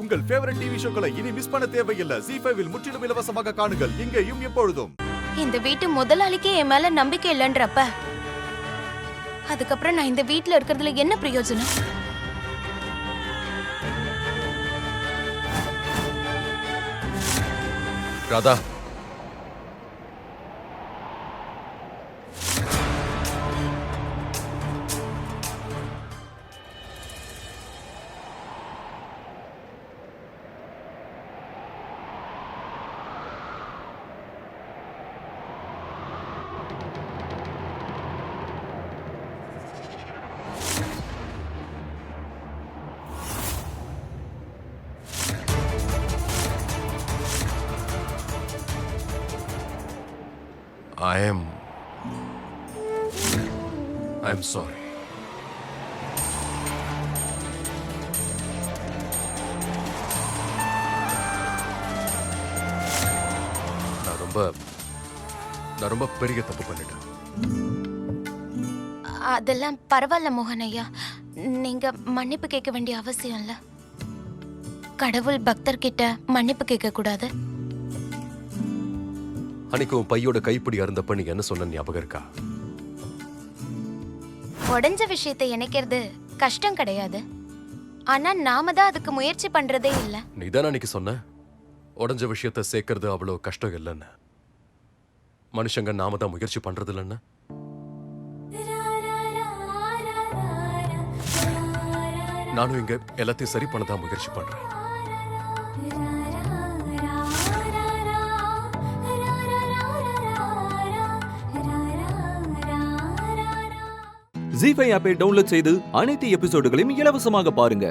உங்கள் favourite TV ஷோக்களை இனி miss பண்ண தேவையில்லை. ZEE5 இல் முற்றிலும் இலவசமாக காணுங்கள். இங்கேயும் எப்பொழுதும். இந்த வீட்டு முதலாளிக்கே என் மேல நம்பிக்கை இல்லைன்றப்ப அதுக்கப்புறம் நான் இந்த வீட்ல இருக்கிறதுல என்ன பிரயோஜனம்? Radha, I'm sorry. நான் ரொம்ப பெரிய தப்பு பண்ணிட்டேன். அதெல்லாம் பரவாயில்ல மோகன் ஐயா, நீங்க மன்னிப்பு கேட்க வேண்டிய அவசியம் இல்ல. கடவுள் பக்தர்கிட்ட மன்னிப்பு கேட்க கூடாது. அன்னைக்கு உன் பையோட கைப்பிடி அருந்தப்ப நீ என்ன சொன்ன ஞாபகம் இருக்கா? உடைஞ்ச விஷயத்தை இணைக்கிறது கஷ்டம் கிடையாது, ஆனா நாம தான் அதுக்கு முயற்சி பண்றதே இல்ல. நீ தான் அன்னைக்கு சொன்ன உடைஞ்ச விஷயத்தை சேர்க்கறது அவ்வளவு கஷ்டம் இல்லைன்னு. மனுஷங்க நாம தான் முயற்சி பண்றது இல்லைன்னு. நானும் இங்க எல்லாத்தையும் சரி பண்ணதான் முயற்சி பண்றேன். ZEE5 ஆப்பை டவுன்லோட் செய்து அனைத்து எபிசோடுகளையும் இலவசமாக பாருங்க.